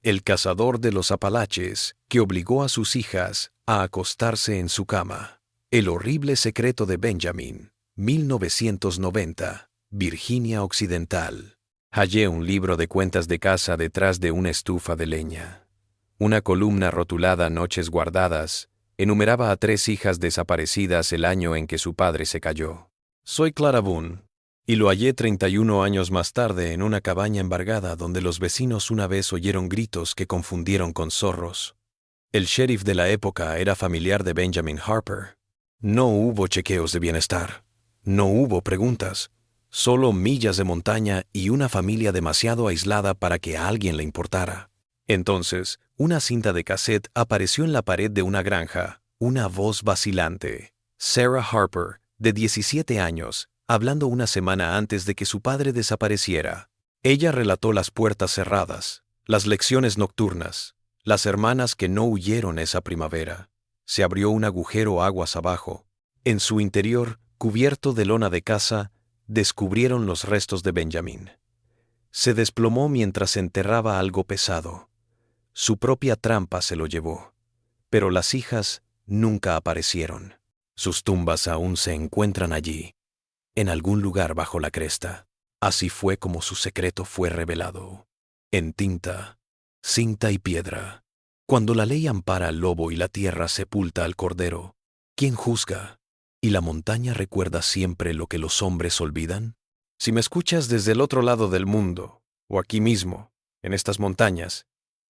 El cazador de los Apalaches, que obligó a sus hijas a acostarse en su cama. El horrible secreto de Benjamin, 1990, Virginia Occidental. Hallé un libro de cuentas de casa detrás de una estufa de leña. Una columna rotulada Noches guardadas enumeraba a 3 hijas desaparecidas el año en que su padre se cayó. Soy Clara Boone, y lo hallé 31 años más tarde en una cabaña embargada donde los vecinos una vez oyeron gritos que confundieron con zorros. El sheriff de la época era familiar de Benjamin Harper. No hubo chequeos de bienestar. No hubo preguntas. Solo millas de montaña y una familia demasiado aislada para que a alguien le importara. Entonces, una cinta de cassette apareció en la pared de una granja, una voz vacilante. Sarah Harper, de 17 años, hablando una semana antes de que su padre desapareciera. Ella relató las puertas cerradas, las lecciones nocturnas, las hermanas que no huyeron esa primavera. Se abrió un agujero aguas abajo. En su interior, cubierto de lona de casa, descubrieron los restos de Benjamin. Se desplomó mientras enterraba algo pesado. Su propia trampa se lo llevó. Pero las hijas nunca aparecieron. Sus tumbas aún se encuentran allí, en algún lugar bajo la cresta. Así fue como su secreto fue revelado. En tinta, cinta y piedra. Cuando la ley ampara al lobo y la tierra sepulta al cordero, ¿quién juzga? ¿Y la montaña recuerda siempre lo que los hombres olvidan? Si me escuchas desde el otro lado del mundo, o aquí mismo, en estas montañas,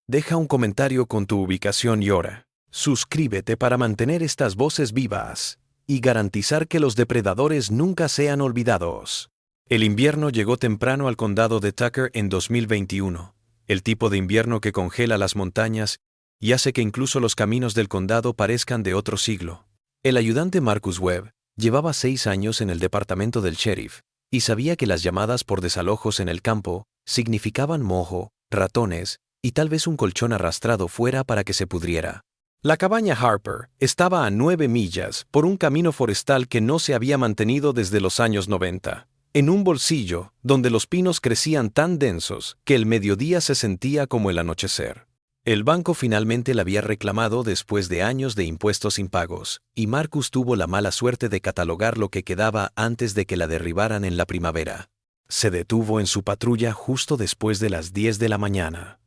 deja un comentario con tu ubicación y hora. Suscríbete para mantener estas voces vivas y garantizar que los depredadores nunca sean olvidados. El invierno llegó temprano al condado de Tucker en 2021, el tipo de invierno que congela las montañas y hace que incluso los caminos del condado parezcan de otro siglo. El ayudante Marcus Webb llevaba 6 años en el departamento del sheriff y sabía que las llamadas por desalojos en el campo significaban mojo, ratones y tal vez un colchón arrastrado fuera para que se pudriera. La cabaña Harper estaba a 9 millas por un camino forestal que no se había mantenido desde los años 90, en un bolsillo donde los pinos crecían tan densos que el mediodía se sentía como el anochecer. El banco finalmente la había reclamado después de años de impuestos impagos, y Marcus tuvo la mala suerte de catalogar lo que quedaba antes de que la derribaran en la primavera. Se detuvo en su patrulla justo después de las 10 de la mañana.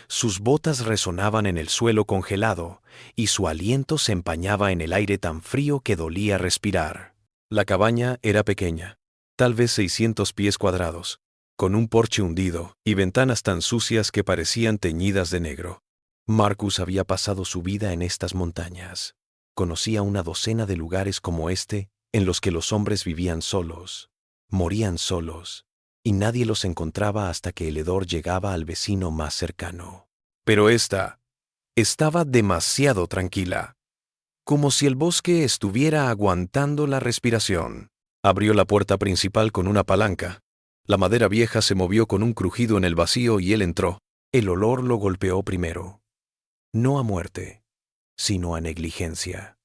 Sus botas resonaban en el suelo congelado, y su aliento se empañaba en el aire tan frío que dolía respirar. La cabaña era pequeña, tal vez 600 pies cuadrados, con un porche hundido y ventanas tan sucias que parecían teñidas de negro. Marcus había pasado su vida en estas montañas. Conocía una docena de lugares como este en los que los hombres vivían solos, morían solos, y nadie los encontraba hasta que el hedor llegaba al vecino más cercano. Pero esta estaba demasiado tranquila, como si el bosque estuviera aguantando la respiración. Abrió la puerta principal con una palanca. La madera vieja se movió con un crujido en el vacío y él entró. El olor lo golpeó primero. No a muerte, sino a negligencia.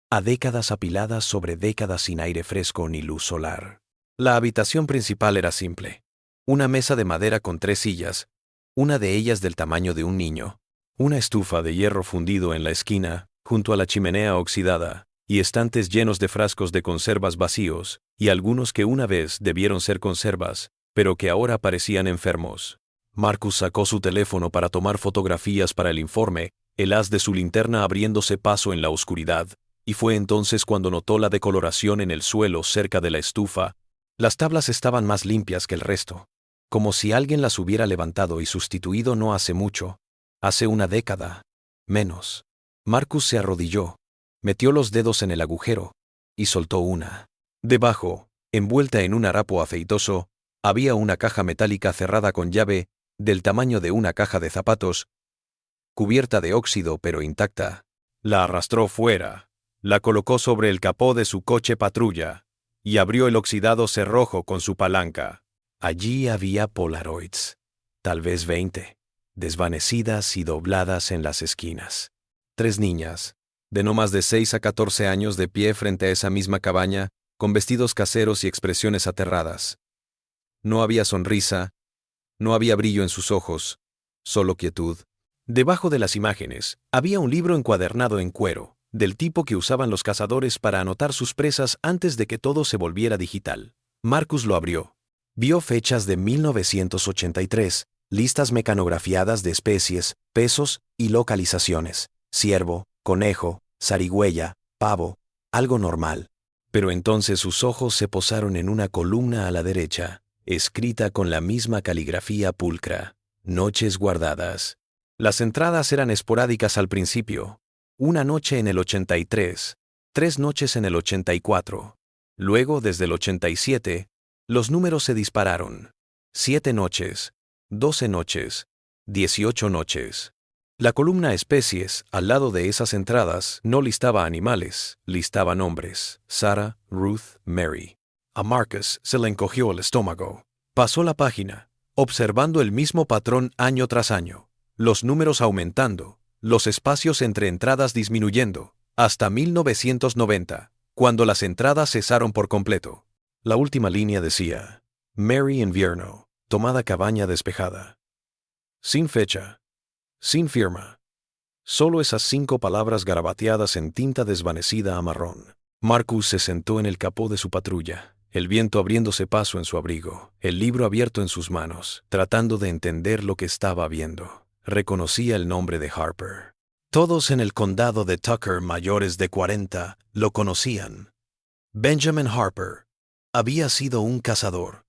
A décadas apiladas sobre décadas sin aire fresco ni luz solar. La habitación principal era simple. Una mesa de madera con 3 sillas, una de ellas del tamaño de un niño, una estufa de hierro fundido en la esquina, junto a la chimenea oxidada, y estantes llenos de frascos de conservas vacíos, y algunos que una vez debieron ser conservas, pero que ahora parecían enfermos. Marcus sacó su teléfono para tomar fotografías para el informe, el haz de su linterna abriéndose paso en la oscuridad, y fue entonces cuando notó la decoloración en el suelo cerca de la estufa. Las tablas estaban más limpias que el resto, como si alguien las hubiera levantado y sustituido no hace mucho, hace una década, menos. Marcus se arrodilló, metió los dedos en el agujero y soltó una. Debajo, envuelta en un harapo aceitoso, había una caja metálica cerrada con llave, del tamaño de una caja de zapatos, cubierta de óxido pero intacta. La arrastró fuera, la colocó sobre el capó de su coche patrulla y abrió el oxidado cerrojo con su palanca. Allí había Polaroids, tal vez 20, desvanecidas y dobladas en las esquinas. 3 niñas, de no más de 6 a 14 años, de pie frente a esa misma cabaña, con vestidos caseros y expresiones aterradas. No había sonrisa, no había brillo en sus ojos, solo quietud. Debajo de las imágenes, había un libro encuadernado en cuero, del tipo que usaban los cazadores para anotar sus presas antes de que todo se volviera digital. Marcus lo abrió. Vio fechas de 1983, listas mecanografiadas de especies, pesos y localizaciones. Ciervo, conejo, zarigüeya, pavo, algo normal. Pero entonces sus ojos se posaron en una columna a la derecha, escrita con la misma caligrafía pulcra. Noches guardadas. Las entradas eran esporádicas al principio. Una noche en el 83, 3 noches en el 84. Luego, desde el 87, los números se dispararon. 7 noches, 12 noches, 18 noches. La columna especies, al lado de esas entradas, no listaba animales, listaba nombres. Sarah, Ruth, Mary. A Marcus se le encogió el estómago. Pasó la página, observando el mismo patrón año tras año. Los números aumentando, los espacios entre entradas disminuyendo, hasta 1990, cuando las entradas cesaron por completo. La última línea decía, Mary Invierno, tomada cabaña despejada. Sin fecha, sin firma. Solo esas 5 palabras garabateadas en tinta desvanecida a marrón. Marcus se sentó en el capó de su patrulla, el viento abriéndose paso en su abrigo, el libro abierto en sus manos, tratando de entender lo que estaba viendo. Reconocía el nombre de Harper. Todos en el condado de Tucker mayores de 40 lo conocían. Benjamin Harper había sido un cazador,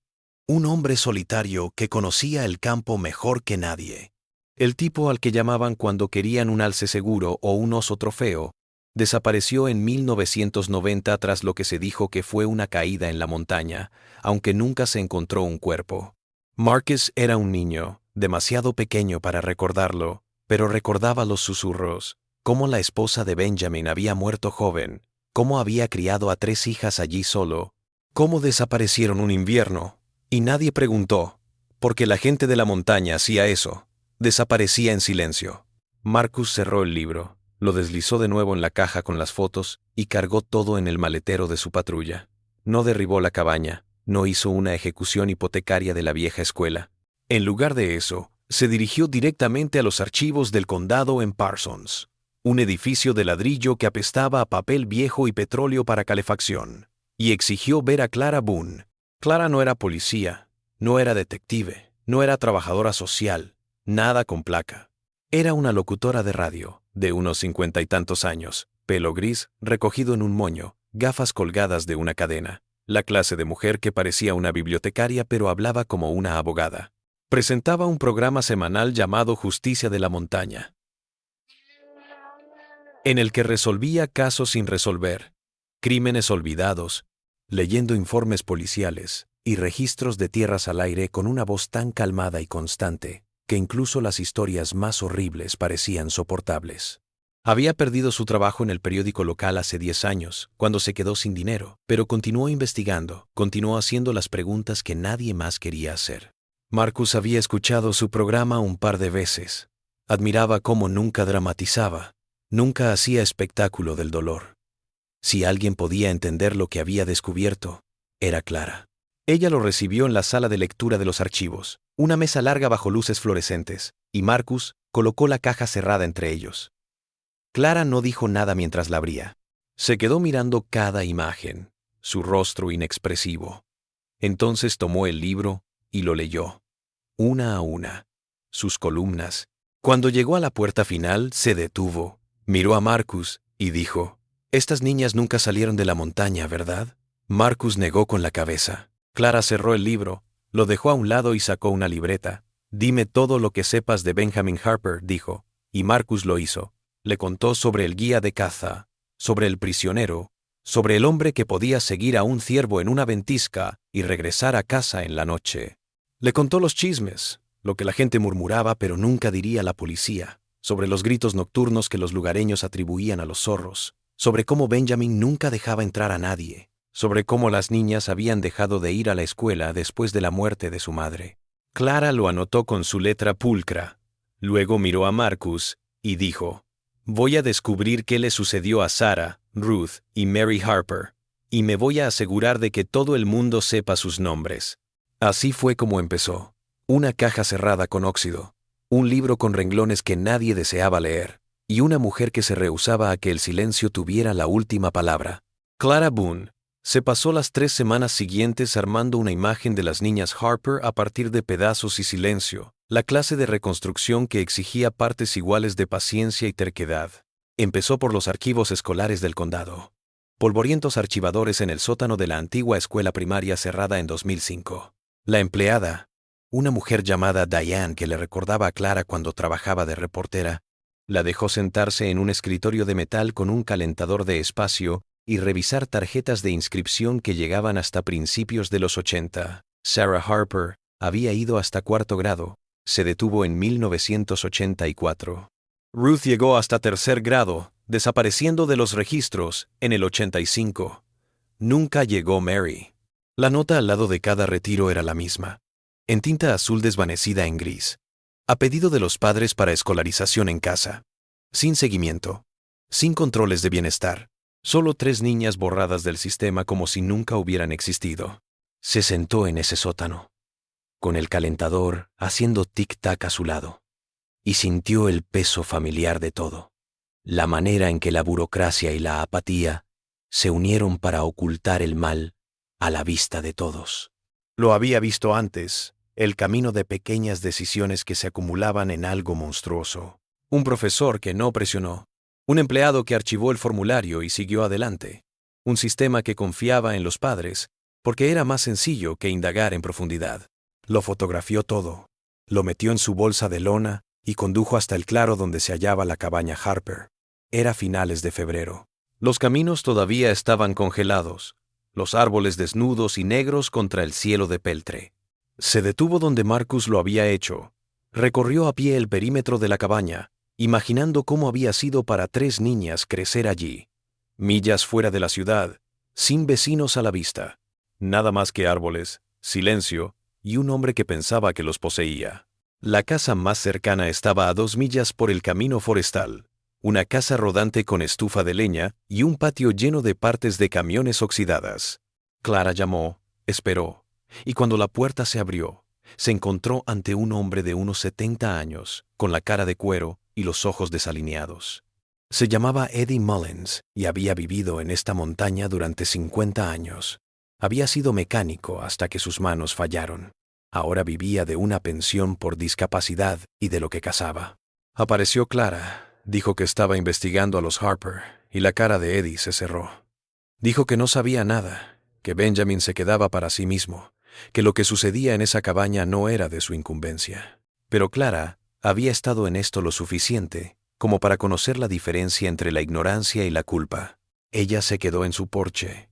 un hombre solitario que conocía el campo mejor que nadie. El tipo al que llamaban cuando querían un alce seguro o un oso trofeo, desapareció en 1990 tras lo que se dijo que fue una caída en la montaña, aunque nunca se encontró un cuerpo. Marcus era un niño, demasiado pequeño para recordarlo, pero recordaba los susurros, cómo la esposa de Benjamin había muerto joven, cómo había criado a 3 hijas allí solo, cómo desaparecieron un invierno, y nadie preguntó, porque la gente de la montaña hacía eso, desaparecía en silencio. Marcus cerró el libro, lo deslizó de nuevo en la caja con las fotos y cargó todo en el maletero de su patrulla. No derribó la cabaña, no hizo una ejecución hipotecaria de la vieja escuela. En lugar de eso, se dirigió directamente a los archivos del condado en Parsons, un edificio de ladrillo que apestaba a papel viejo y petróleo para calefacción, y exigió ver a Clara Boone. Clara no era policía, no era detective, no era trabajadora social, nada con placa. Era una locutora de radio, de unos 50 y tantos años, pelo gris, recogido en un moño, gafas colgadas de una cadena, la clase de mujer que parecía una bibliotecaria pero hablaba como una abogada. Presentaba un programa semanal llamado Justicia de la Montaña, en el que resolvía casos sin resolver, crímenes olvidados, leyendo informes policiales y registros de tierras al aire con una voz tan calmada y constante que incluso las historias más horribles parecían soportables. Había perdido su trabajo en el periódico local hace 10 años, cuando se quedó sin dinero, pero continuó investigando, continuó haciendo las preguntas que nadie más quería hacer. Marcus había escuchado su programa un par de veces. Admiraba cómo nunca dramatizaba, nunca hacía espectáculo del dolor. Si alguien podía entender lo que había descubierto, era Clara. Ella lo recibió en la sala de lectura de los archivos, una mesa larga bajo luces fluorescentes, y Marcus colocó la caja cerrada entre ellos. Clara no dijo nada mientras la abría. Se quedó mirando cada imagen, su rostro inexpresivo. Entonces tomó el libro y lo leyó, una a una, sus columnas. Cuando llegó a la puerta final, se detuvo, miró a Marcus y dijo, «Estas niñas nunca salieron de la montaña, ¿verdad?» Marcus negó con la cabeza. Clara cerró el libro, lo dejó a un lado y sacó una libreta. «Dime todo lo que sepas de Benjamin Harper», dijo, y Marcus lo hizo. Le contó sobre el guía de caza, sobre el prisionero, sobre el hombre que podía seguir a un ciervo en una ventisca y regresar a casa en la noche. Le contó los chismes, lo que la gente murmuraba pero nunca diría la policía, sobre los gritos nocturnos que los lugareños atribuían a los zorros, sobre cómo Benjamin nunca dejaba entrar a nadie, sobre cómo las niñas habían dejado de ir a la escuela después de la muerte de su madre. Clara lo anotó con su letra pulcra. Luego miró a Marcus y dijo, «Voy a descubrir qué le sucedió a Sarah, Ruth y Mary Harper, y me voy a asegurar de que todo el mundo sepa sus nombres». Así fue como empezó. Una caja cerrada con óxido, un libro con renglones que nadie deseaba leer, y una mujer que se rehusaba a que el silencio tuviera la última palabra. Clara Boone se pasó las 3 semanas siguientes armando una imagen de las niñas Harper a partir de pedazos y silencio, la clase de reconstrucción que exigía partes iguales de paciencia y terquedad. Empezó por los archivos escolares del condado. Polvorientos archivadores en el sótano de la antigua escuela primaria cerrada en 2005. La empleada, una mujer llamada Diane que le recordaba a Clara cuando trabajaba de reportera, la dejó sentarse en un escritorio de metal con un calentador de espacio y revisar tarjetas de inscripción que llegaban hasta principios de los 80. Sarah Harper había ido hasta 4º grado. Se detuvo en 1984. Ruth llegó hasta 3er grado, desapareciendo de los registros en el 85. Nunca llegó Mary. La nota al lado de cada retiro era la misma, en tinta azul desvanecida en gris. A pedido de los padres para escolarización en casa. Sin seguimiento. Sin controles de bienestar. Solo 3 niñas borradas del sistema como si nunca hubieran existido. Se sentó en ese sótano, con el calentador haciendo tic-tac a su lado, y sintió el peso familiar de todo. La manera en que la burocracia y la apatía se unieron para ocultar el mal a la vista de todos. Lo había visto antes, el camino de pequeñas decisiones que se acumulaban en algo monstruoso. Un profesor que no presionó. Un empleado que archivó el formulario y siguió adelante. Un sistema que confiaba en los padres, porque era más sencillo que indagar en profundidad. Lo fotografió todo, lo metió en su bolsa de lona y condujo hasta el claro donde se hallaba la cabaña Harper. Era finales de febrero. Los caminos todavía estaban congelados, los árboles desnudos y negros contra el cielo de peltre. Se detuvo donde Marcus lo había hecho. Recorrió a pie el perímetro de la cabaña, imaginando cómo había sido para 3 niñas crecer allí, millas fuera de la ciudad, sin vecinos a la vista, nada más que árboles, silencio y un hombre que pensaba que los poseía. La casa más cercana estaba a 2 millas por el camino forestal, una casa rodante con estufa de leña y un patio lleno de partes de camiones oxidadas. Clara llamó, esperó, y cuando la puerta se abrió, se encontró ante un hombre de unos 70 años, con la cara de cuero y los ojos desalineados. Se llamaba Eddie Mullins y había vivido en esta montaña durante 50 años. Había sido mecánico hasta que sus manos fallaron. Ahora vivía de una pensión por discapacidad y de lo que cazaba. Apareció Clara, dijo que estaba investigando a los Harper, y la cara de Eddie se cerró. Dijo que no sabía nada, que Benjamin se quedaba para sí mismo, que lo que sucedía en esa cabaña no era de su incumbencia. Pero Clara había estado en esto lo suficiente como para conocer la diferencia entre la ignorancia y la culpa. Ella se quedó en su porche,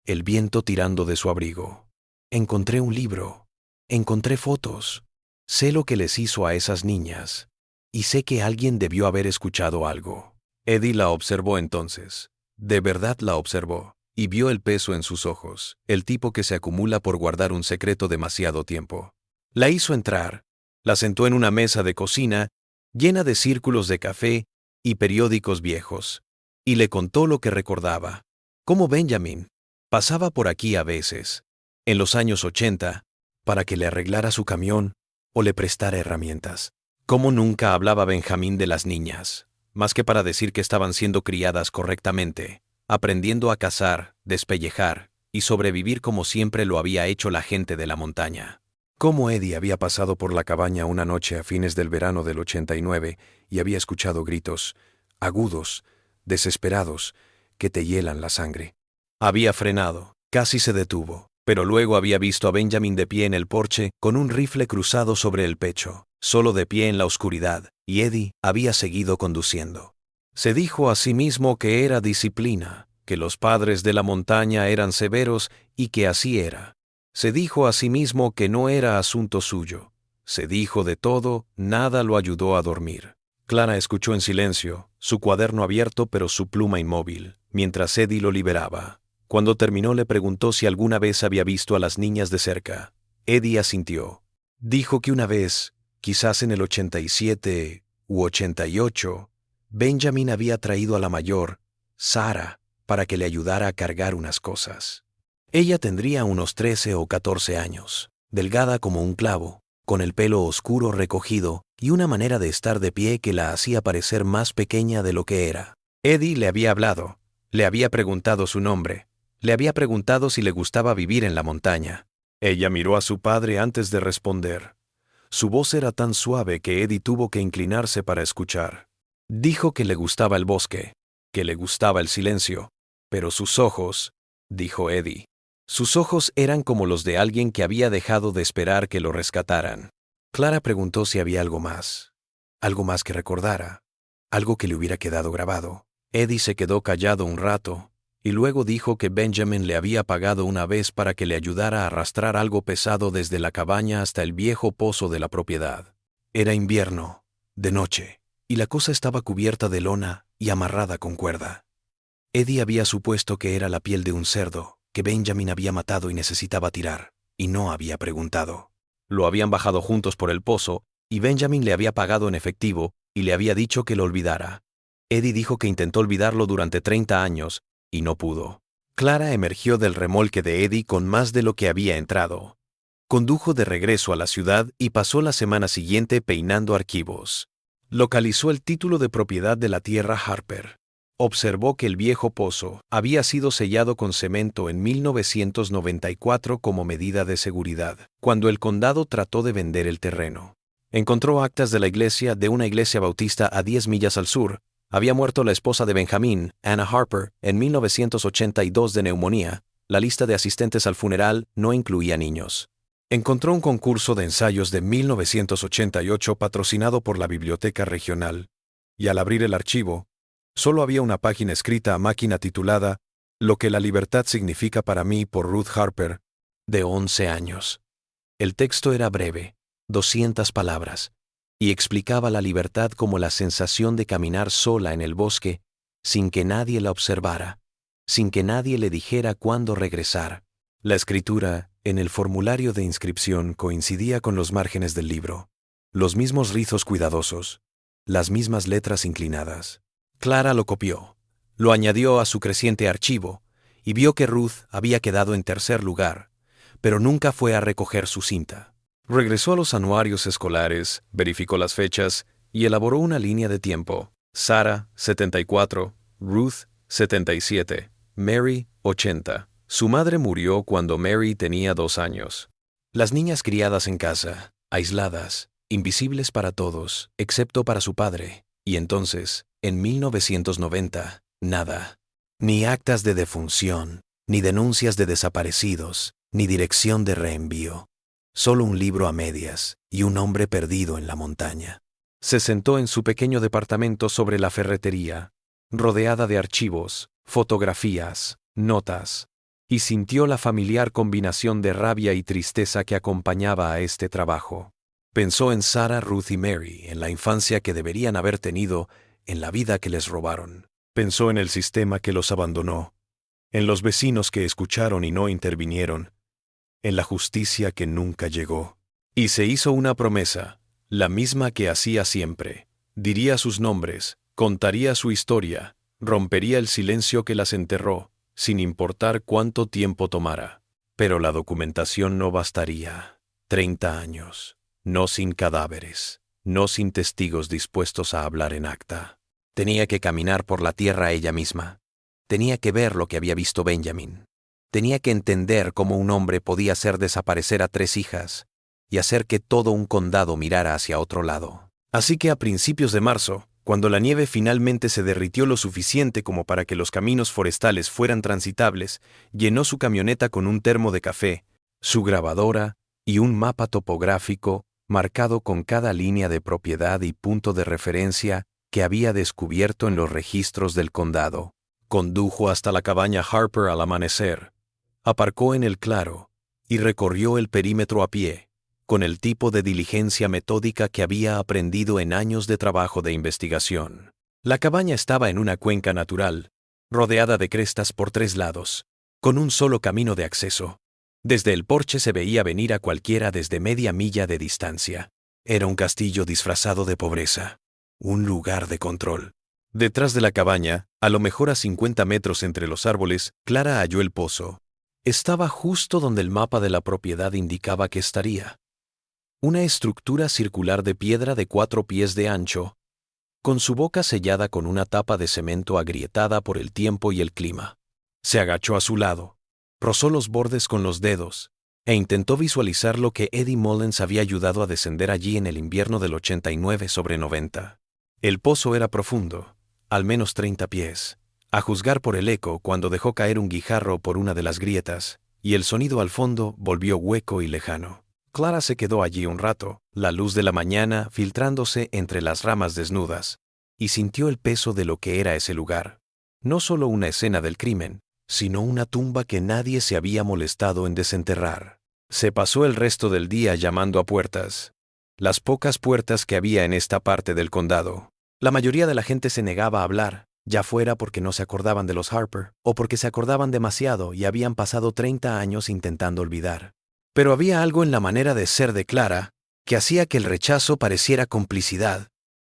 el viento tirando de su abrigo. Encontré un libro, encontré fotos. Sé lo que les hizo a esas niñas, y sé que alguien debió haber escuchado algo. Eddie la observó entonces. De verdad la observó, y vio el peso en sus ojos, el tipo que se acumula por guardar un secreto demasiado tiempo. La hizo entrar. La sentó en una mesa de cocina, llena de círculos de café y periódicos viejos, y le contó lo que recordaba. Cómo Benjamin pasaba por aquí a veces, en los años 80, para que le arreglara su camión o le prestara herramientas. Cómo nunca hablaba Benjamín de las niñas, más que para decir que estaban siendo criadas correctamente, aprendiendo a cazar, despellejar y sobrevivir como siempre lo había hecho la gente de la montaña. Cómo Eddie había pasado por la cabaña una noche a fines del verano del 89 y había escuchado gritos, agudos, desesperados, que te hielan la sangre. Había frenado, casi se detuvo, pero luego había visto a Benjamin de pie en el porche con un rifle cruzado sobre el pecho, solo de pie en la oscuridad, y Eddie había seguido conduciendo. Se dijo a sí mismo que era disciplina, que los padres de la montaña eran severos y que así era. Se dijo a sí mismo que no era asunto suyo. Se dijo de todo, nada lo ayudó a dormir. Clara escuchó en silencio, su cuaderno abierto pero su pluma inmóvil, mientras Eddie lo liberaba. Cuando terminó le preguntó si alguna vez había visto a las niñas de cerca. Eddie asintió. Dijo que una vez, quizás en el 87 u 88, Benjamin había traído a la mayor, Sarah, para que le ayudara a cargar unas cosas. Ella tendría unos 13 o 14 años, delgada como un clavo, con el pelo oscuro recogido y una manera de estar de pie que la hacía parecer más pequeña de lo que era. Eddie le había hablado, le había preguntado su nombre, le había preguntado si le gustaba vivir en la montaña. Ella miró a su padre antes de responder. Su voz era tan suave que Eddie tuvo que inclinarse para escuchar. Dijo que le gustaba el bosque, que le gustaba el silencio, pero sus ojos, dijo Eddie, sus ojos eran como los de alguien que había dejado de esperar que lo rescataran. Clara preguntó si había algo más que recordara, algo que le hubiera quedado grabado. Eddie se quedó callado un rato, y luego dijo que Benjamin le había pagado una vez para que le ayudara a arrastrar algo pesado desde la cabaña hasta el viejo pozo de la propiedad. Era invierno, de noche, y la cosa estaba cubierta de lona y amarrada con cuerda. Eddie había supuesto que era la piel de un cerdo, que Benjamin había matado y necesitaba tirar, y no había preguntado. Lo habían bajado juntos por el pozo, y Benjamin le había pagado en efectivo y le había dicho que lo olvidara. Eddie dijo que intentó olvidarlo durante 30 años, y no pudo. Clara emergió del remolque de Eddie con más de lo que había entrado. Condujo de regreso a la ciudad y pasó la semana siguiente peinando archivos. Localizó el título de propiedad de la tierra Harper. Observó que el viejo pozo había sido sellado con cemento en 1994 como medida de seguridad, cuando el condado trató de vender el terreno. Encontró actas de una iglesia bautista a 10 millas al sur. Había muerto la esposa de Benjamin, Anna Harper, en 1982 de neumonía. La lista de asistentes al funeral no incluía niños. Encontró un concurso de ensayos de 1988 patrocinado por la Biblioteca Regional, y al abrir el archivo, solo había una página escrita a máquina titulada Lo que la libertad significa para mí por Ruth Harper, de 11 años. El texto era breve, 200 palabras, y explicaba la libertad como la sensación de caminar sola en el bosque, sin que nadie la observara, sin que nadie le dijera cuándo regresar. La escritura en el formulario de inscripción coincidía con los márgenes del libro, los mismos rizos cuidadosos, las mismas letras inclinadas. Clara lo copió, lo añadió a su creciente archivo, y vio que Ruth había quedado en tercer lugar, pero nunca fue a recoger su cinta. Regresó a los anuarios escolares, verificó las fechas y elaboró una línea de tiempo. Sarah, 74, Ruth, 77, Mary, 80. Su madre murió cuando Mary tenía 2 años. Las niñas criadas en casa, aisladas, invisibles para todos, excepto para su padre. Y entonces, en 1990, nada. Ni actas de defunción, ni denuncias de desaparecidos, ni dirección de reenvío. Solo un libro a medias y un hombre perdido en la montaña. Se sentó en su pequeño departamento sobre la ferretería, rodeada de archivos, fotografías, notas, y sintió la familiar combinación de rabia y tristeza que acompañaba a este trabajo. Pensó en Sarah, Ruth y Mary, en la infancia que deberían haber tenido, en la vida que les robaron. Pensó en el sistema que los abandonó, en los vecinos que escucharon y no intervinieron, en la justicia que nunca llegó. Y se hizo una promesa, la misma que hacía siempre. Diría sus nombres, contaría su historia, rompería el silencio que las enterró, sin importar cuánto tiempo tomara. Pero la documentación no bastaría. 30 años, no sin cadáveres, no sin testigos dispuestos a hablar en acta. Tenía que caminar por la tierra ella misma. Tenía que ver lo que había visto Benjamin. Tenía que entender cómo un hombre podía hacer desaparecer a 3 hijas y hacer que todo un condado mirara hacia otro lado. Así que a principios de marzo, cuando la nieve finalmente se derritió lo suficiente como para que los caminos forestales fueran transitables, llenó su camioneta con un termo de café, su grabadora y un mapa topográfico marcado con cada línea de propiedad y punto de referencia que había descubierto en los registros del condado. Condujo hasta la cabaña Harper al amanecer. Aparcó en el claro y recorrió el perímetro a pie, con el tipo de diligencia metódica que había aprendido en años de trabajo de investigación. La cabaña estaba en una cuenca natural, rodeada de crestas por 3 lados, con un solo camino de acceso. Desde el porche se veía venir a cualquiera desde media milla de distancia. Era un castillo disfrazado de pobreza, un lugar de control. Detrás de la cabaña, a lo mejor a 50 metros entre los árboles, Clara halló el pozo. Estaba justo donde el mapa de la propiedad indicaba que estaría. Una estructura circular de piedra de 4 pies de ancho, con su boca sellada con una tapa de cemento agrietada por el tiempo y el clima. Se agachó a su lado, rozó los bordes con los dedos, e intentó visualizar lo que Eddie Mullins había ayudado a descender allí en el invierno del 89/90. El pozo era profundo, al menos 30 pies, a juzgar por el eco cuando dejó caer un guijarro por una de las grietas, y el sonido al fondo volvió hueco y lejano. Clara se quedó allí un rato, la luz de la mañana filtrándose entre las ramas desnudas, y sintió el peso de lo que era ese lugar. No solo una escena del crimen, sino una tumba que nadie se había molestado en desenterrar. Se pasó el resto del día llamando a puertas. Las pocas puertas que había en esta parte del condado. La mayoría de la gente se negaba a hablar, ya fuera porque no se acordaban de los Harper, o porque se acordaban demasiado y habían pasado 30 años intentando olvidar. Pero había algo en la manera de ser de Clara que hacía que el rechazo pareciera complicidad,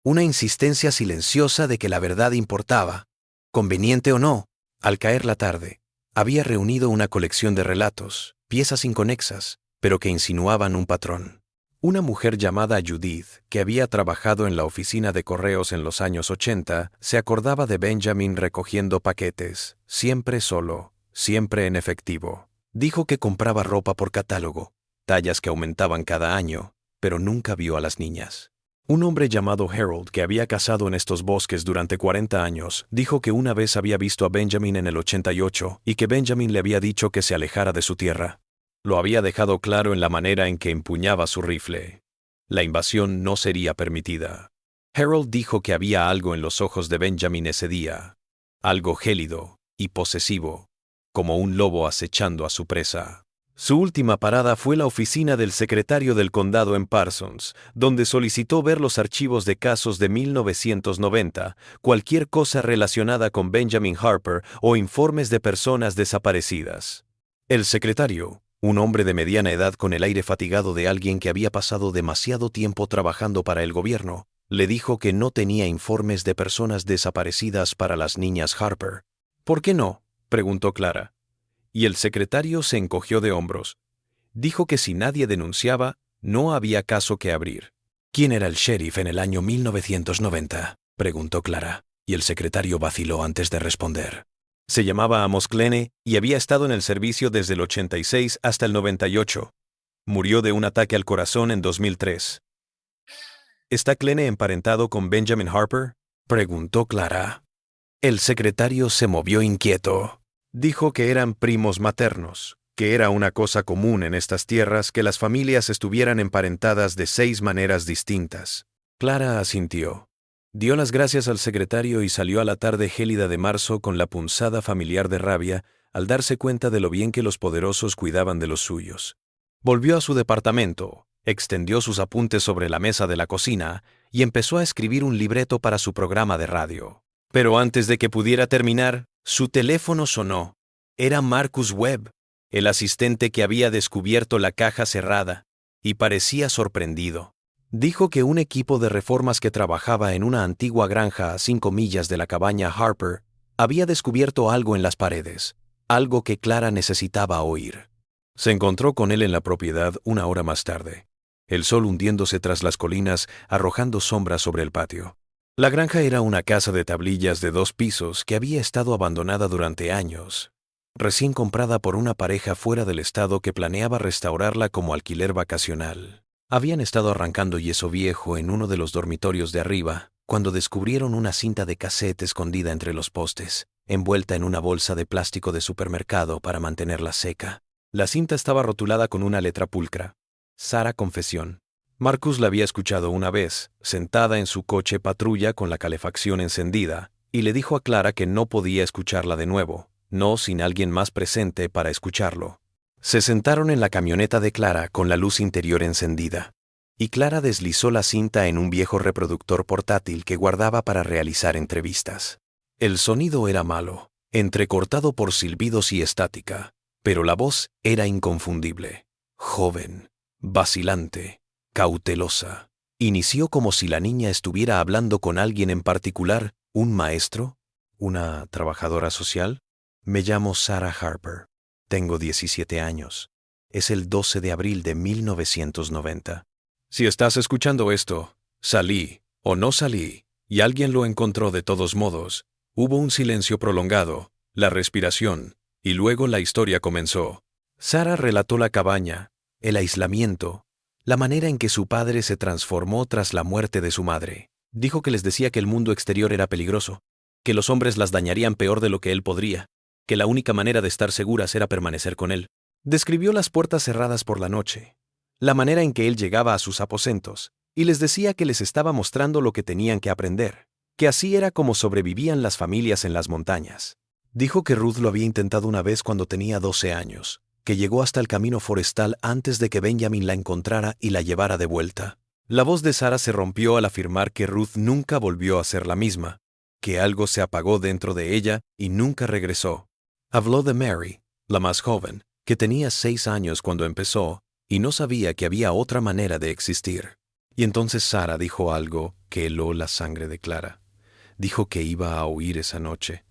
una insistencia silenciosa de que la verdad importaba, conveniente o no. Al caer la tarde, había reunido una colección de relatos, piezas inconexas, pero que insinuaban un patrón. Una mujer llamada Judith, que había trabajado en la oficina de correos en los años 80, se acordaba de Benjamin recogiendo paquetes, siempre solo, siempre en efectivo. Dijo que compraba ropa por catálogo, tallas que aumentaban cada año, pero nunca vio a las niñas. Un hombre llamado Harold, que había cazado en estos bosques durante 40 años, dijo que una vez había visto a Benjamin en el 88 y que Benjamin le había dicho que se alejara de su tierra. Lo había dejado claro en la manera en que empuñaba su rifle. La invasión no sería permitida. Harold dijo que había algo en los ojos de Benjamin ese día, algo gélido y posesivo, como un lobo acechando a su presa. Su última parada fue la oficina del secretario del condado en Parsons, donde solicitó ver los archivos de casos de 1990, cualquier cosa relacionada con Benjamin Harper o informes de personas desaparecidas. El secretario, un hombre de mediana edad con el aire fatigado de alguien que había pasado demasiado tiempo trabajando para el gobierno, le dijo que no tenía informes de personas desaparecidas para las niñas Harper. ¿Por qué no?, preguntó Clara. Y el secretario se encogió de hombros. Dijo que si nadie denunciaba, no había caso que abrir. ¿Quién era el sheriff en el año 1990?, preguntó Clara, y el secretario vaciló antes de responder. Se llamaba Amos Clene y había estado en el servicio desde el 86 hasta el 98. Murió de un ataque al corazón en 2003. ¿Está Clene emparentado con Benjamin Harper?, preguntó Clara. El secretario se movió inquieto. Dijo que eran primos maternos, que era una cosa común en estas tierras que las familias estuvieran emparentadas de 6 maneras distintas. Clara asintió. Dio las gracias al secretario y salió a la tarde gélida de marzo con la punzada familiar de rabia al darse cuenta de lo bien que los poderosos cuidaban de los suyos. Volvió a su departamento, extendió sus apuntes sobre la mesa de la cocina y empezó a escribir un libreto para su programa de radio. Pero antes de que pudiera terminar, su teléfono sonó. Era Marcus Webb, el asistente que había descubierto la caja cerrada, y parecía sorprendido. Dijo que un equipo de reformas que trabajaba en una antigua granja a 5 millas de la cabaña Harper había descubierto algo en las paredes, algo que Clara necesitaba oír. Se encontró con él en la propiedad 1 hora más tarde, el sol hundiéndose tras las colinas, arrojando sombras sobre el patio. La granja era una casa de tablillas de 2 pisos que había estado abandonada durante años, recién comprada por una pareja fuera del estado que planeaba restaurarla como alquiler vacacional. Habían estado arrancando yeso viejo en uno de los dormitorios de arriba, cuando descubrieron una cinta de cassette escondida entre los postes, envuelta en una bolsa de plástico de supermercado para mantenerla seca. La cinta estaba rotulada con una letra pulcra: Sara Confesión. Marcus la había escuchado una vez, sentada en su coche patrulla con la calefacción encendida, y le dijo a Clara que no podía escucharla de nuevo, no sin alguien más presente para escucharlo. Se sentaron en la camioneta de Clara con la luz interior encendida, y Clara deslizó la cinta en un viejo reproductor portátil que guardaba para realizar entrevistas. El sonido era malo, entrecortado por silbidos y estática, pero la voz era inconfundible, joven, vacilante, cautelosa. Inició como si la niña estuviera hablando con alguien en particular, un maestro, una trabajadora social. Me llamo Sarah Harper. Tengo 17 años. Es el 12 de abril de 1990. Si estás escuchando esto, salí, o no salí, y alguien lo encontró de todos modos. Hubo un silencio prolongado, la respiración, y luego la historia comenzó. Sarah relató la cabaña, el aislamiento, la manera en que su padre se transformó tras la muerte de su madre. Dijo que les decía que el mundo exterior era peligroso, que los hombres las dañarían peor de lo que él podría, que la única manera de estar seguras era permanecer con él. Describió las puertas cerradas por la noche, la manera en que él llegaba a sus aposentos, y les decía que les estaba mostrando lo que tenían que aprender, que así era como sobrevivían las familias en las montañas. Dijo que Ruth lo había intentado una vez cuando tenía 12 años, que llegó hasta el camino forestal antes de que Benjamin la encontrara y la llevara de vuelta. La voz de Sarah se rompió al afirmar que Ruth nunca volvió a ser la misma, que algo se apagó dentro de ella y nunca regresó. Habló de Mary, la más joven, que tenía 6 años cuando empezó y no sabía que había otra manera de existir. Y entonces Sarah dijo algo que heló la sangre de Clara. Dijo que iba a huir esa noche,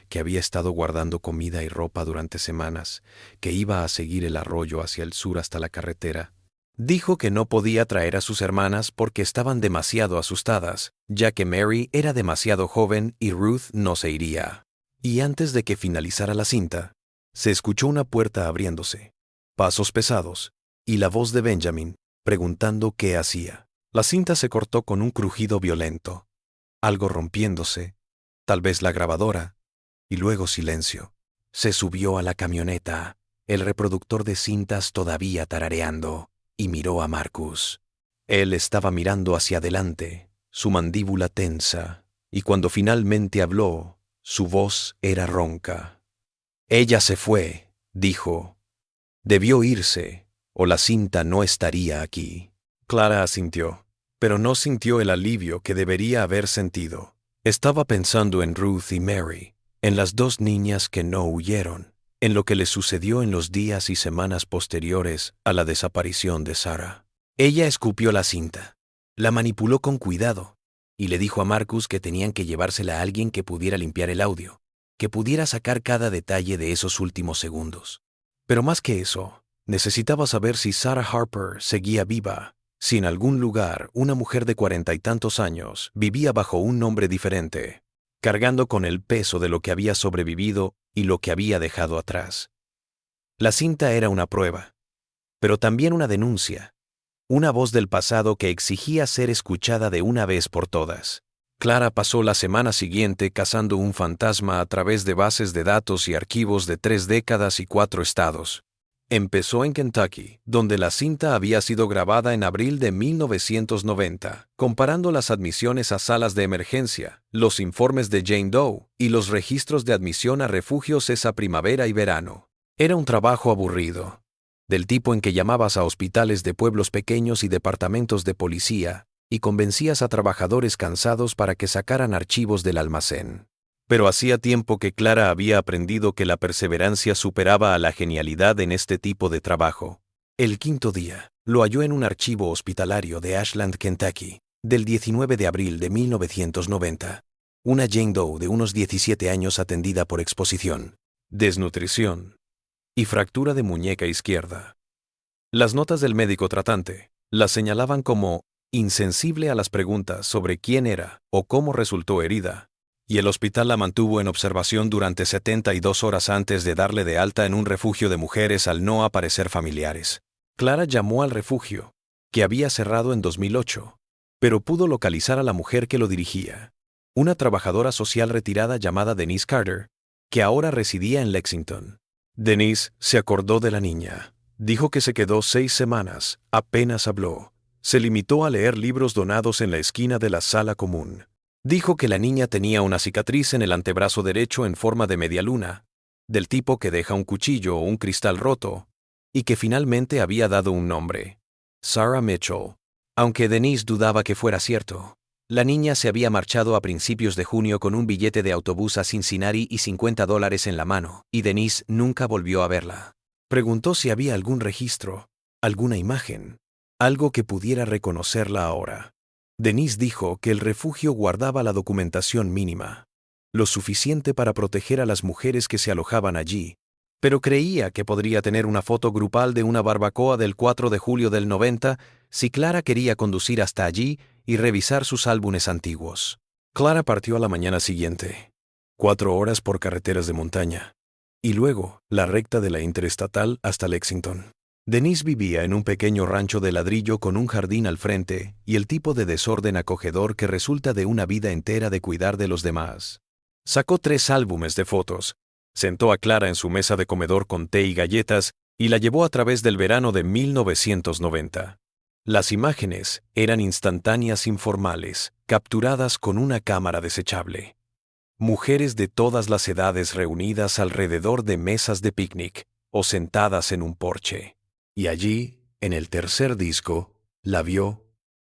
que había estado guardando comida y ropa durante semanas, que iba a seguir el arroyo hacia el sur hasta la carretera. Dijo que no podía traer a sus hermanas porque estaban demasiado asustadas, ya que Mary era demasiado joven y Ruth no se iría. Y antes de que finalizara la cinta, se escuchó una puerta abriéndose, pasos pesados, y la voz de Benjamin, preguntando qué hacía. La cinta se cortó con un crujido violento, algo rompiéndose, tal vez la grabadora, y luego silencio. Se subió a la camioneta, el reproductor de cintas todavía tarareando, y miró a Marcus. Él estaba mirando hacia adelante, su mandíbula tensa, y cuando finalmente habló, su voz era ronca. Ella se fue, dijo. Debió irse, o la cinta no estaría aquí. Clara asintió, pero no sintió el alivio que debería haber sentido. Estaba pensando en Ruth y Mary, en las 2 niñas que no huyeron, en lo que les sucedió en los días y semanas posteriores a la desaparición de Sarah. Ella escupió la cinta, la manipuló con cuidado, y le dijo a Marcus que tenían que llevársela a alguien que pudiera limpiar el audio, que pudiera sacar cada detalle de esos últimos segundos. Pero más que eso, necesitaba saber si Sarah Harper seguía viva, si en algún lugar una mujer de 40 y tantos años vivía bajo un nombre diferente, cargando con el peso de lo que había sobrevivido y lo que había dejado atrás. La cinta era una prueba, pero también una denuncia, una voz del pasado que exigía ser escuchada de una vez por todas. Clara pasó la semana siguiente cazando un fantasma a través de bases de datos y archivos de 3 décadas y 4 estados. Empezó en Kentucky, donde la cinta había sido grabada en abril de 1990, comparando las admisiones a salas de emergencia, los informes de Jane Doe y los registros de admisión a refugios esa primavera y verano. Era un trabajo aburrido, del tipo en que llamabas a hospitales de pueblos pequeños y departamentos de policía y convencías a trabajadores cansados para que sacaran archivos del almacén. Pero hacía tiempo que Clara había aprendido que la perseverancia superaba a la genialidad en este tipo de trabajo. El 5.º día, lo halló en un archivo hospitalario de Ashland, Kentucky, del 19 de abril de 1990. Una Jane Doe de unos 17 años atendida por exposición, desnutrición y fractura de muñeca izquierda. Las notas del médico tratante la señalaban como insensible a las preguntas sobre quién era o cómo resultó herida, y el hospital la mantuvo en observación durante 72 horas antes de darle de alta en un refugio de mujeres al no aparecer familiares. Clara llamó al refugio, que había cerrado en 2008, pero pudo localizar a la mujer que lo dirigía, una trabajadora social retirada llamada Denise Carter, que ahora residía en Lexington. Denise se acordó de la niña. Dijo que se quedó 6 semanas, apenas habló. Se limitó a leer libros donados en la esquina de la sala común. Dijo que la niña tenía una cicatriz en el antebrazo derecho en forma de media luna, del tipo que deja un cuchillo o un cristal roto, y que finalmente había dado un nombre: Sarah Mitchell. Aunque Denise dudaba que fuera cierto, la niña se había marchado a principios de junio con un billete de autobús a Cincinnati y $50 en la mano, y Denise nunca volvió a verla. Preguntó si había algún registro, alguna imagen, algo que pudiera reconocerla ahora. Denise dijo que el refugio guardaba la documentación mínima, lo suficiente para proteger a las mujeres que se alojaban allí, pero creía que podría tener una foto grupal de una barbacoa del 4 de julio del 90 si Clara quería conducir hasta allí y revisar sus álbumes antiguos. Clara partió a la mañana siguiente, 4 horas por carreteras de montaña, y luego la recta de la interestatal hasta Lexington. Denise vivía en un pequeño rancho de ladrillo con un jardín al frente y el tipo de desorden acogedor que resulta de una vida entera de cuidar de los demás. Sacó 3 álbumes de fotos, sentó a Clara en su mesa de comedor con té y galletas y la llevó a través del verano de 1990. Las imágenes eran instantáneas informales, capturadas con una cámara desechable. Mujeres de todas las edades reunidas alrededor de mesas de picnic o sentadas en un porche. Y allí, en el tercer disco, la vio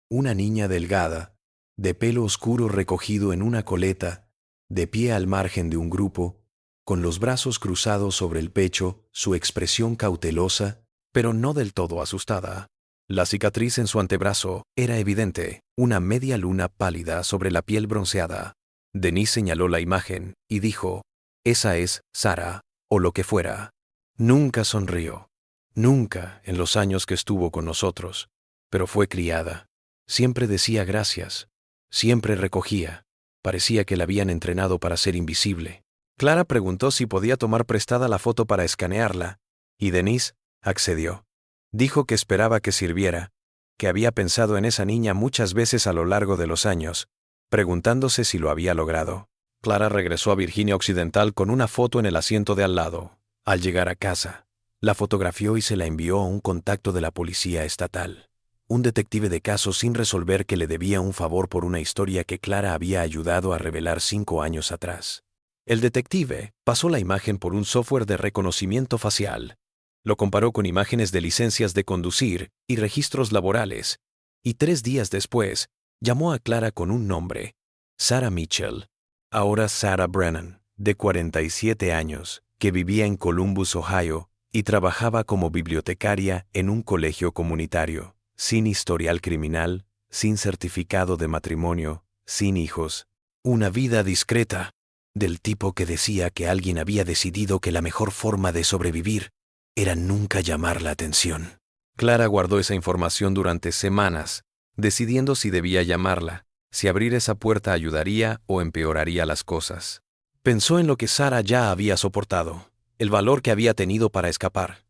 una niña delgada, de pelo oscuro recogido en una coleta, de pie al margen de un grupo, con los brazos cruzados sobre el pecho, su expresión cautelosa, pero no del todo asustada. La cicatriz en su antebrazo era evidente, una media luna pálida sobre la piel bronceada. Denise señaló la imagen y dijo, «Esa es Sarah, o lo que fuera». Nunca sonrió. Nunca en los años que estuvo con nosotros, pero fue criada. Siempre decía gracias. Siempre recogía. Parecía que la habían entrenado para ser invisible. Clara preguntó si podía tomar prestada la foto para escanearla, y Denise accedió. Dijo que esperaba que sirviera, que había pensado en esa niña muchas veces a lo largo de los años, preguntándose si lo había logrado. Clara regresó a Virginia Occidental con una foto en el asiento de al lado. Al llegar a casa, la fotografió y se la envió a un contacto de la policía estatal, un detective de casos sin resolver que le debía un favor por una historia que Clara había ayudado a revelar 5 años atrás. El detective pasó la imagen por un software de reconocimiento facial, lo comparó con imágenes de licencias de conducir y registros laborales, y 3 días después llamó a Clara con un nombre, Sarah Mitchell, ahora Sarah Brennan, de 47 años, que vivía en Columbus, Ohio, y trabajaba como bibliotecaria en un colegio comunitario, sin historial criminal, sin certificado de matrimonio, sin hijos. Una vida discreta, del tipo que decía que alguien había decidido que la mejor forma de sobrevivir era nunca llamar la atención. Clara guardó esa información durante semanas, decidiendo si debía llamarla, si abrir esa puerta ayudaría o empeoraría las cosas. Pensó en lo que Sarah ya había soportado, el valor que había tenido para escapar,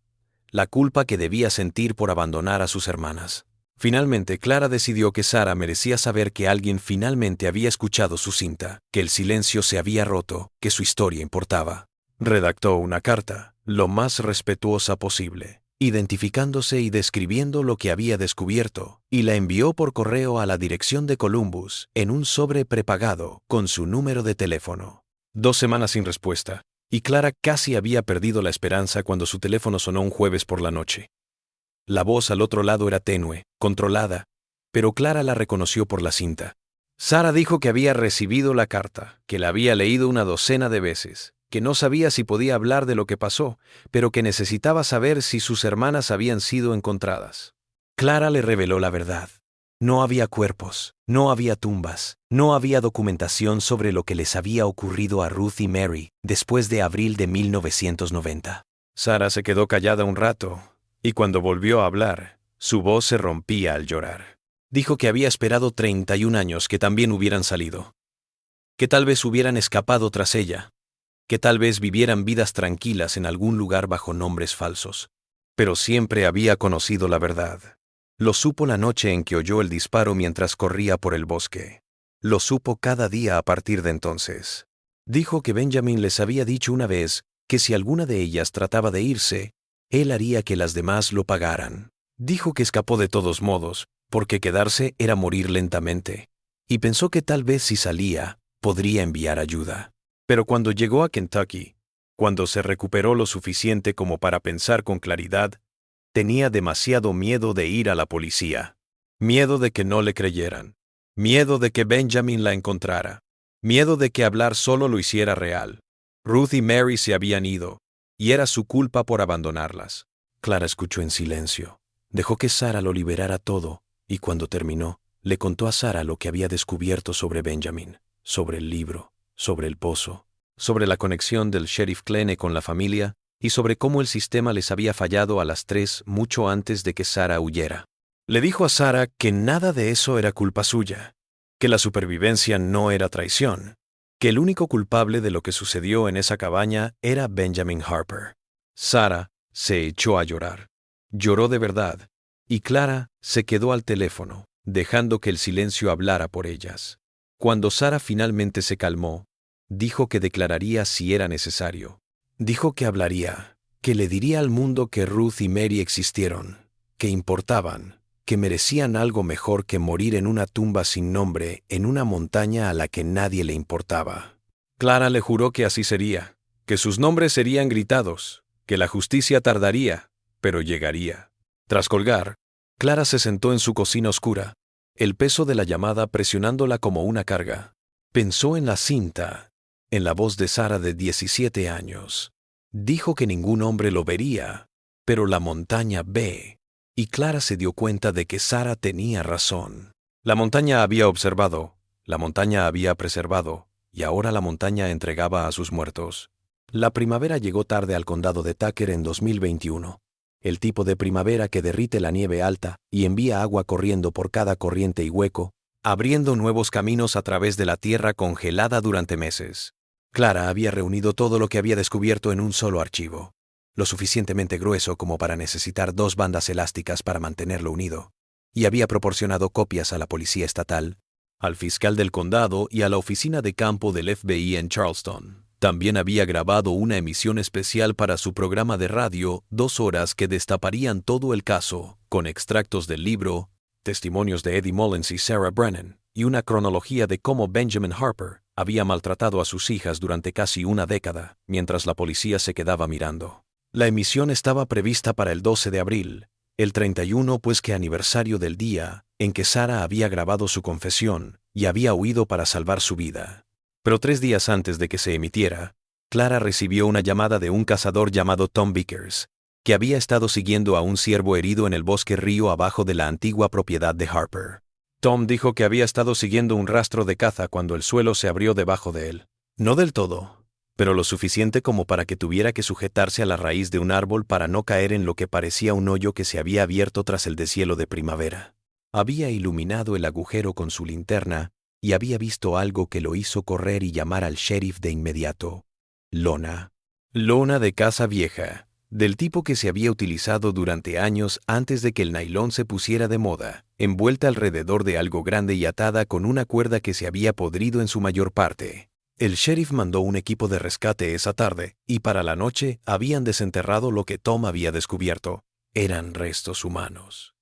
la culpa que debía sentir por abandonar a sus hermanas. Finalmente, Clara decidió que Sarah merecía saber que alguien finalmente había escuchado su cinta, que el silencio se había roto, que su historia importaba. Redactó una carta, lo más respetuosa posible, identificándose y describiendo lo que había descubierto, y la envió por correo a la dirección de Columbus, en un sobre prepagado, con su número de teléfono. 2 semanas sin respuesta, y Clara casi había perdido la esperanza cuando su teléfono sonó un jueves por la noche. La voz al otro lado era tenue, controlada, pero Clara la reconoció por la cinta. Sarah dijo que había recibido la carta, que la había leído una docena de veces, que no sabía si podía hablar de lo que pasó, pero que necesitaba saber si sus hermanas habían sido encontradas. Clara le reveló la verdad. No había cuerpos, no había tumbas, no había documentación sobre lo que les había ocurrido a Ruth y Mary después de abril de 1990. Sarah se quedó callada un rato, y cuando volvió a hablar, su voz se rompía al llorar. Dijo que había esperado 31 años que también hubieran salido, que tal vez hubieran escapado tras ella, que tal vez vivieran vidas tranquilas en algún lugar bajo nombres falsos. Pero siempre había conocido la verdad. Lo supo la noche en que oyó el disparo mientras corría por el bosque. Lo supo cada día a partir de entonces. Dijo que Benjamin les había dicho una vez que si alguna de ellas trataba de irse, él haría que las demás lo pagaran. Dijo que escapó de todos modos, porque quedarse era morir lentamente, y pensó que tal vez si salía, podría enviar ayuda. Pero cuando llegó a Kentucky, cuando se recuperó lo suficiente como para pensar con claridad, tenía demasiado miedo de ir a la policía. Miedo de que no le creyeran. Miedo de que Benjamin la encontrara. Miedo de que hablar solo lo hiciera real. Ruth y Mary se habían ido, y era su culpa por abandonarlas. Clara escuchó en silencio. Dejó que Sarah lo liberara todo, y cuando terminó, le contó a Sarah lo que había descubierto sobre Benjamin, sobre el libro, sobre el pozo, sobre la conexión del sheriff Clene con la familia, y sobre cómo el sistema les había fallado a las 3 mucho antes de que Sarah huyera. Le dijo a Sarah que nada de eso era culpa suya, que la supervivencia no era traición, que el único culpable de lo que sucedió en esa cabaña era Benjamin Harper. Sarah se echó a llorar. Lloró de verdad, y Clara se quedó al teléfono, dejando que el silencio hablara por ellas. Cuando Sarah finalmente se calmó, dijo que declararía si era necesario. Dijo que hablaría, que le diría al mundo que Ruth y Mary existieron, que importaban, que merecían algo mejor que morir en una tumba sin nombre en una montaña a la que nadie le importaba. Clara le juró que así sería, que sus nombres serían gritados, que la justicia tardaría, pero llegaría. Tras colgar, Clara se sentó en su cocina oscura, el peso de la llamada presionándola como una carga. Pensó en la cinta, en la voz de Sarah de 17 años. Dijo que ningún hombre lo vería, pero la montaña ve. Y Clara se dio cuenta de que Sarah tenía razón. La montaña había observado, la montaña había preservado, y ahora la montaña entregaba a sus muertos. La primavera llegó tarde al condado de Tucker en 2021. El tipo de primavera que derrite la nieve alta y envía agua corriendo por cada corriente y hueco, abriendo nuevos caminos a través de la tierra congelada durante meses. Clara había reunido todo lo que había descubierto en un solo archivo, lo suficientemente grueso como para necesitar 2 bandas elásticas para mantenerlo unido, y había proporcionado copias a la policía estatal, al fiscal del condado y a la oficina de campo del FBI en Charleston. También había grabado una emisión especial para su programa de radio, 2 horas que destaparían todo el caso, con extractos del libro, testimonios de Eddie Mullins y Sarah Brennan, y una cronología de cómo Benjamin Harper había maltratado a sus hijas durante casi una década, mientras la policía se quedaba mirando. La emisión estaba prevista para el 12 de abril, el 31 pues que aniversario del día en que Sarah había grabado su confesión y había huido para salvar su vida. Pero 3 días antes de que se emitiera, Clara recibió una llamada de un cazador llamado Tom Vickers, que había estado siguiendo a un ciervo herido en el bosque río abajo de la antigua propiedad de Harper. Tom dijo que había estado siguiendo un rastro de caza cuando el suelo se abrió debajo de él. No del todo, pero lo suficiente como para que tuviera que sujetarse a la raíz de un árbol para no caer en lo que parecía un hoyo que se había abierto tras el deshielo de primavera. Había iluminado el agujero con su linterna y había visto algo que lo hizo correr y llamar al sheriff de inmediato. Lona. Lona de casa vieja, del tipo que se había utilizado durante años antes de que el nailón se pusiera de moda, envuelta alrededor de algo grande y atada con una cuerda que se había podrido en su mayor parte. El sheriff mandó un equipo de rescate esa tarde, y para la noche habían desenterrado lo que Tom había descubierto. Eran restos humanos.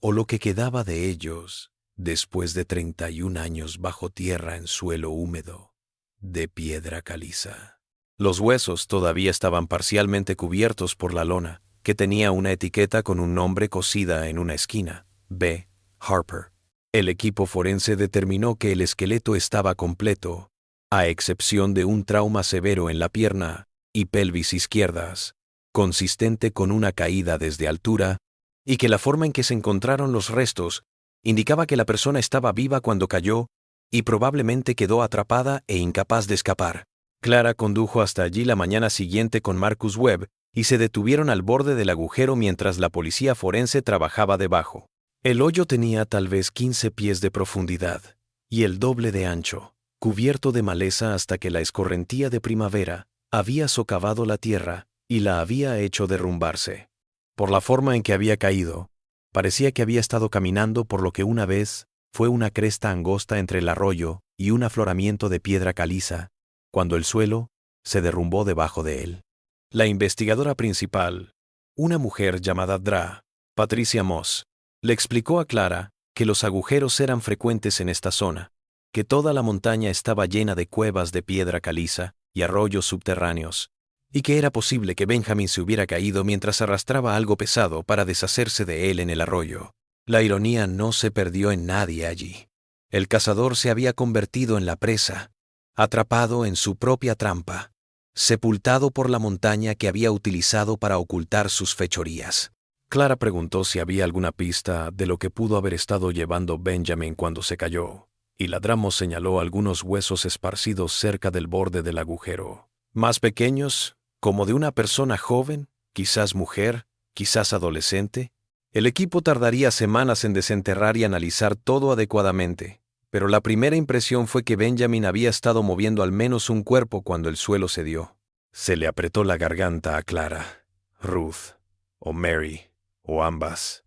O lo que quedaba de ellos, después de 31 años bajo tierra en suelo húmedo, de piedra caliza. Los huesos todavía estaban parcialmente cubiertos por la lona, que tenía una etiqueta con un nombre cosida en una esquina, B. Harper. El equipo forense determinó que el esqueleto estaba completo, a excepción de un trauma severo en la pierna y pelvis izquierdas, consistente con una caída desde altura, y que la forma en que se encontraron los restos indicaba que la persona estaba viva cuando cayó y probablemente quedó atrapada e incapaz de escapar. Clara condujo hasta allí la mañana siguiente con Marcus Webb y se detuvieron al borde del agujero mientras la policía forense trabajaba debajo. El hoyo tenía tal vez 15 pies de profundidad y el doble de ancho, cubierto de maleza hasta que la escorrentía de primavera había socavado la tierra y la había hecho derrumbarse. Por la forma en que había caído, parecía que había estado caminando por lo que una vez fue una cresta angosta entre el arroyo y un afloramiento de piedra caliza, cuando el suelo se derrumbó debajo de él. La investigadora principal, una mujer llamada Patricia Moss, le explicó a Clara que los agujeros eran frecuentes en esta zona, que toda la montaña estaba llena de cuevas de piedra caliza y arroyos subterráneos, y que era posible que Benjamin se hubiera caído mientras arrastraba algo pesado para deshacerse de él en el arroyo. La ironía no se perdió en nadie allí. El cazador se había convertido en la presa, atrapado en su propia trampa, sepultado por la montaña que había utilizado para ocultar sus fechorías. Clara preguntó si había alguna pista de lo que pudo haber estado llevando Benjamin cuando se cayó, y Ladramos señaló algunos huesos esparcidos cerca del borde del agujero. Más pequeños, como de una persona joven, quizás mujer, quizás adolescente. El equipo tardaría semanas en desenterrar y analizar todo adecuadamente, pero la primera impresión fue que Benjamin había estado moviendo al menos un cuerpo cuando el suelo cedió. Se le apretó la garganta a Clara, Ruth, o Mary, o ambas,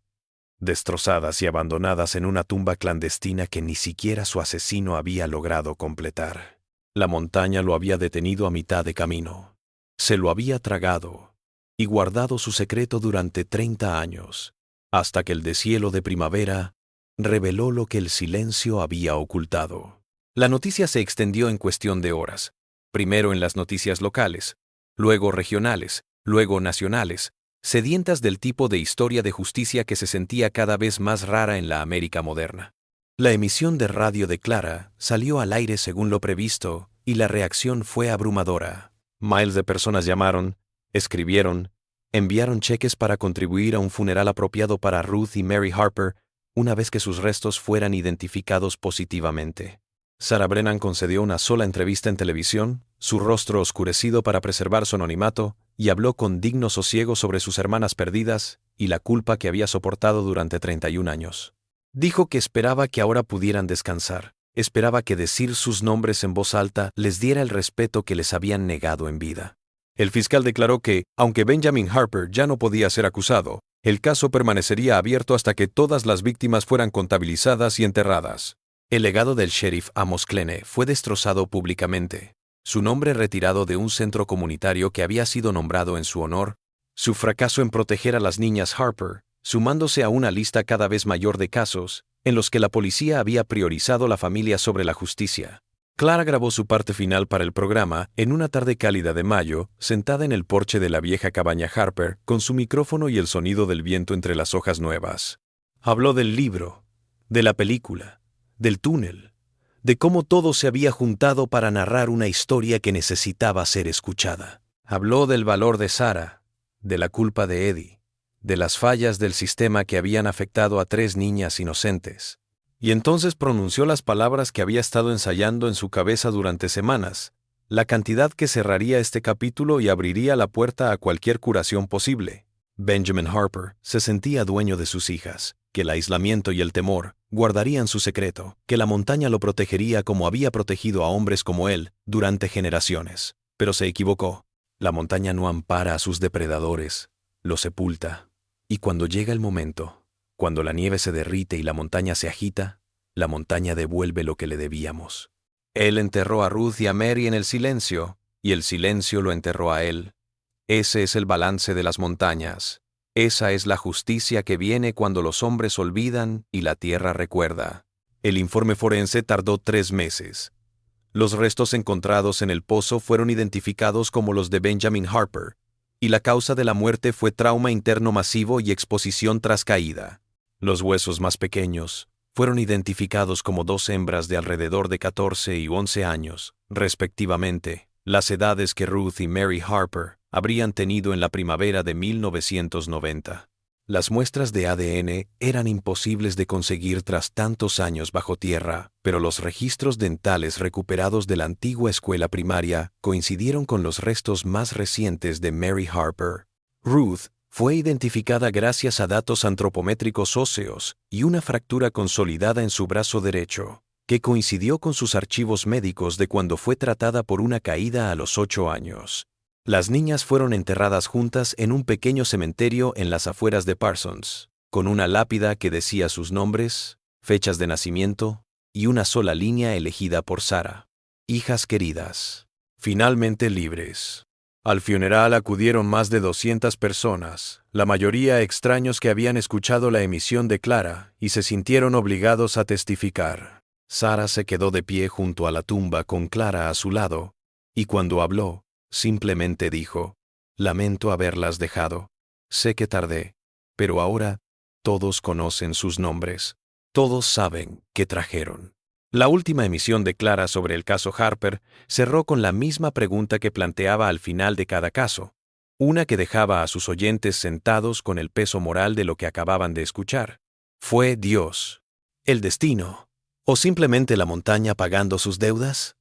destrozadas y abandonadas en una tumba clandestina que ni siquiera su asesino había logrado completar. La montaña lo había detenido a mitad de camino. Se lo había tragado y guardado su secreto durante 30 años, hasta que el deshielo de primavera reveló lo que el silencio había ocultado. La noticia se extendió en cuestión de horas, primero en las noticias locales, luego regionales, luego nacionales, sedientas del tipo de historia de justicia que se sentía cada vez más rara en la América moderna. La emisión de radio de Clara salió al aire según lo previsto y la reacción fue abrumadora. Miles de personas llamaron, escribieron, enviaron cheques para contribuir a un funeral apropiado para Ruth y Mary Harper una vez que sus restos fueran identificados positivamente. Sarah Brennan concedió una sola entrevista en televisión, su rostro oscurecido para preservar su anonimato, y habló con digno sosiego sobre sus hermanas perdidas y la culpa que había soportado durante 31 años. Dijo que esperaba que ahora pudieran descansar, esperaba que decir sus nombres en voz alta les diera el respeto que les habían negado en vida. El fiscal declaró que, aunque Benjamin Harper ya no podía ser acusado, el caso permanecería abierto hasta que todas las víctimas fueran contabilizadas y enterradas. El legado del sheriff Amos Kleene fue destrozado públicamente. Su nombre retirado de un centro comunitario que había sido nombrado en su honor, su fracaso en proteger a las niñas Harper, sumándose a una lista cada vez mayor de casos en los que la policía había priorizado la familia sobre la justicia. Clara grabó su parte final para el programa en una tarde cálida de mayo, sentada en el porche de la vieja cabaña Harper, con su micrófono y el sonido del viento entre las hojas nuevas. Habló del libro, de la película, del túnel, de cómo todo se había juntado para narrar una historia que necesitaba ser escuchada. Habló del valor de Sarah, de la culpa de Eddie, de las fallas del sistema que habían afectado a 3 niñas inocentes. Y entonces pronunció las palabras que había estado ensayando en su cabeza durante semanas, la cantidad que cerraría este capítulo y abriría la puerta a cualquier curación posible. Benjamin Harper se sentía dueño de sus hijas, que el aislamiento y el temor guardarían su secreto, que la montaña lo protegería como había protegido a hombres como él durante generaciones. Pero se equivocó. La montaña no ampara a sus depredadores, los sepulta. Y cuando llega el momento, cuando la nieve se derrite y la montaña se agita, la montaña devuelve lo que le debíamos. Él enterró a Ruth y a Mary en el silencio, y el silencio lo enterró a él. Ese es el balance de las montañas. Esa es la justicia que viene cuando los hombres olvidan y la tierra recuerda. El informe forense tardó 3 meses. Los restos encontrados en el pozo fueron identificados como los de Benjamin Harper, y la causa de la muerte fue trauma interno masivo y exposición tras caída. Los huesos más pequeños fueron identificados como 2 hembras de alrededor de 14 y 11 años, respectivamente, las edades que Ruth y Mary Harper habrían tenido en la primavera de 1990. Las muestras de ADN eran imposibles de conseguir tras tantos años bajo tierra, pero los registros dentales recuperados de la antigua escuela primaria coincidieron con los restos más recientes de Mary Harper. Ruth fue identificada gracias a datos antropométricos óseos y una fractura consolidada en su brazo derecho, que coincidió con sus archivos médicos de cuando fue tratada por una caída a los 8 años. Las niñas fueron enterradas juntas en un pequeño cementerio en las afueras de Parsons, con una lápida que decía sus nombres, fechas de nacimiento y una sola línea elegida por Sarah. Hijas queridas, finalmente libres. Al funeral acudieron más de 200 personas, la mayoría extraños que habían escuchado la emisión de Clara y se sintieron obligados a testificar. Sarah se quedó de pie junto a la tumba con Clara a su lado, y cuando habló, simplemente dijo: «Lamento haberlas dejado. Sé que tardé, pero ahora todos conocen sus nombres. Todos saben qué trajeron». La última emisión de Clara sobre el caso Harper cerró con la misma pregunta que planteaba al final de cada caso, una que dejaba a sus oyentes sentados con el peso moral de lo que acababan de escuchar. ¿Fue Dios, el destino, o simplemente la montaña pagando sus deudas?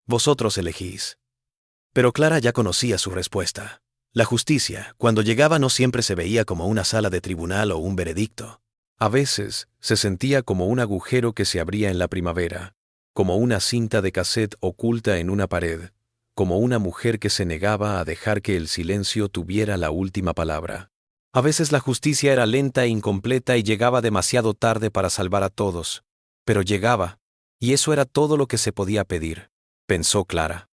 Vosotros elegís. Pero Clara ya conocía su respuesta. La justicia, cuando llegaba, no siempre se veía como una sala de tribunal o un veredicto. A veces se sentía como un agujero que se abría en la primavera, como una cinta de cassette oculta en una pared, como una mujer que se negaba a dejar que el silencio tuviera la última palabra. A veces la justicia era lenta e incompleta y llegaba demasiado tarde para salvar a todos, pero llegaba, y eso era todo lo que se podía pedir, pensó Clara.